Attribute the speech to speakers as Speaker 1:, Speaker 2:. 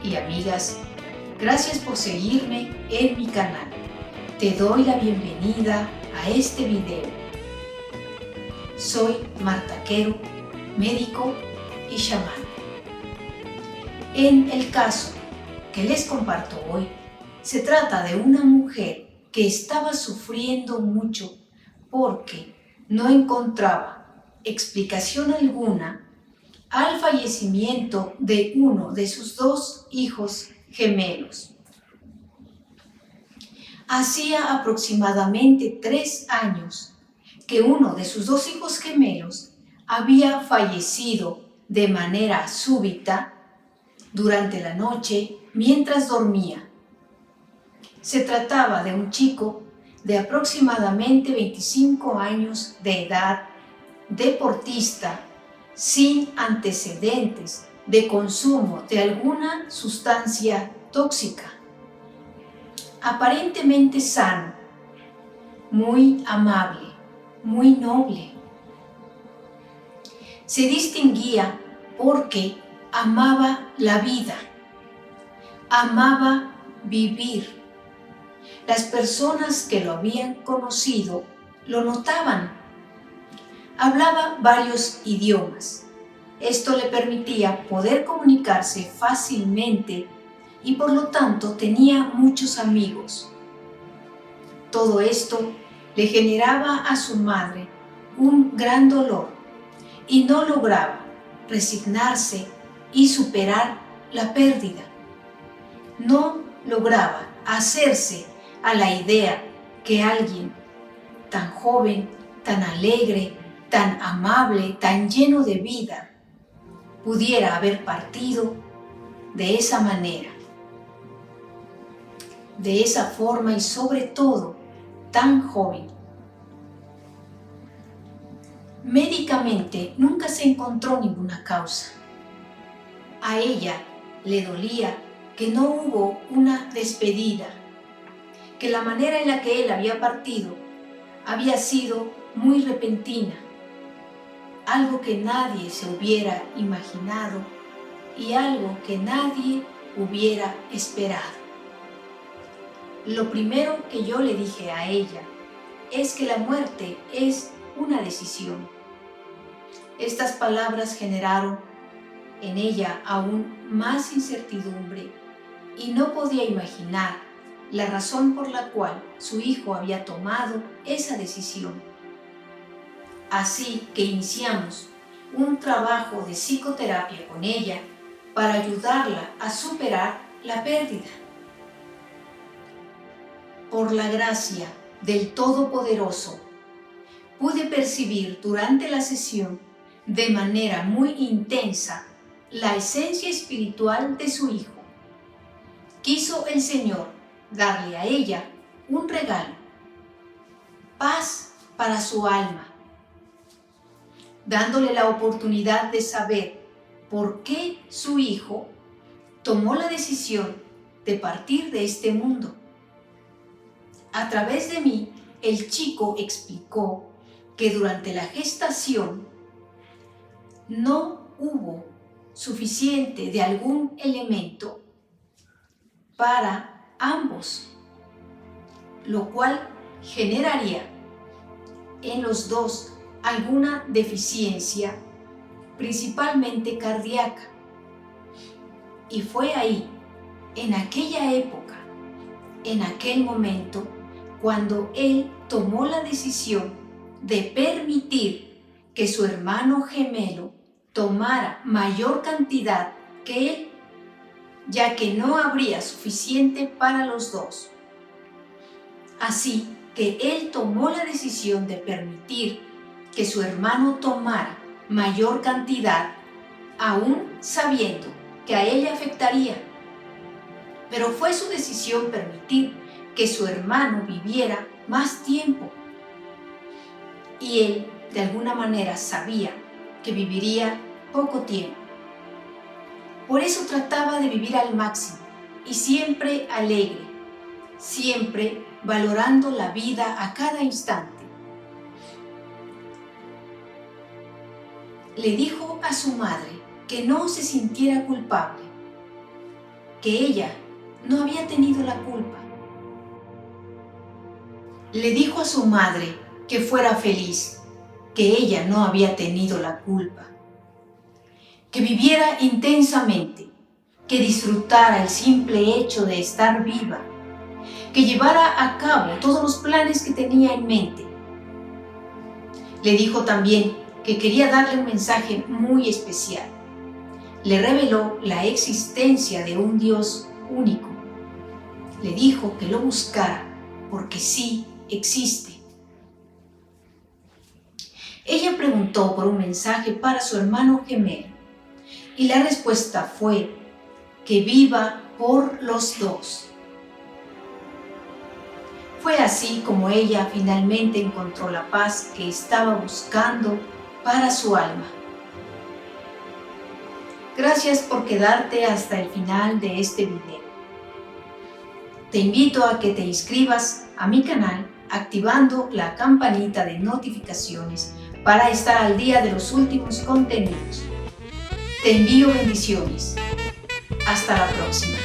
Speaker 1: y amigas, gracias por seguirme en mi canal. Te doy la bienvenida a este video. Soy Marta Quero, médico y chamán. En el caso que les comparto hoy, se trata de una mujer que estaba sufriendo mucho porque no encontraba explicación alguna al fallecimiento de uno de sus dos hijos gemelos. Hacía aproximadamente 3 años que uno de sus dos hijos gemelos había fallecido de manera súbita durante la noche mientras dormía. Se trataba de un chico de aproximadamente 25 años de edad, deportista, sin antecedentes de consumo de alguna sustancia tóxica, aparentemente sano, muy amable, muy noble. Se distinguía porque amaba la vida, amaba vivir. Las personas que lo habían conocido lo notaban. Hablaba varios idiomas. Esto le permitía poder comunicarse fácilmente y por lo tanto tenía muchos amigos. Todo esto le generaba a su madre un gran dolor y no lograba resignarse y superar la pérdida. No lograba hacerse a la idea que alguien tan joven, tan alegre, tan amable, tan lleno de vida, pudiera haber partido de esa manera, de esa forma y sobre todo tan joven. Médicamente nunca se encontró ninguna causa. A ella le dolía que no hubo una despedida, que la manera en la que él había partido había sido muy repentina, algo que nadie se hubiera imaginado y algo que nadie hubiera esperado. Lo primero que yo le dije a ella es que la muerte es una decisión. Estas palabras generaron en ella aún más incertidumbre y no podía imaginar la razón por la cual su hijo había tomado esa decisión. Así que iniciamos un trabajo de psicoterapia con ella para ayudarla a superar la pérdida. Por la gracia del Todopoderoso, pude percibir durante la sesión de manera muy intensa la esencia espiritual de su hijo. Quiso el Señor darle a ella un regalo, paz para su alma, dándole la oportunidad de saber por qué su hijo tomó la decisión de partir de este mundo. A través de mí, el chico explicó que durante la gestación no hubo suficiente de algún elemento para ambos, lo cual generaría en los dos alguna deficiencia, principalmente cardíaca. Y fue ahí, en aquella época, en aquel momento, cuando él tomó la decisión de permitir que su hermano gemelo tomara mayor cantidad que él, ya que no habría suficiente para los dos. Así que él tomó la decisión de permitir que su hermano tomara mayor cantidad, aún sabiendo que a él le afectaría. Pero fue su decisión permitir que su hermano viviera más tiempo. Y él, de alguna manera, sabía que viviría poco tiempo. Por eso trataba de vivir al máximo y siempre alegre, siempre valorando la vida a cada instante. Le dijo a su madre que no se sintiera culpable, que ella no había tenido la culpa. Le dijo a su madre que fuera feliz, que ella no había tenido la culpa, que viviera intensamente, que disfrutara el simple hecho de estar viva, que llevara a cabo todos los planes que tenía en mente. Le dijo también que quería darle un mensaje muy especial. Le reveló la existencia de un Dios único. Le dijo que lo buscara porque sí existe. Ella preguntó por un mensaje para su hermano gemelo y la respuesta fue que viva por los dos. Fue así como ella finalmente encontró la paz que estaba buscando para su alma. Gracias por quedarte hasta el final de este video. Te invito a que te inscribas a mi canal activando la campanita de notificaciones para estar al día de los últimos contenidos. Te envío bendiciones. Hasta la próxima.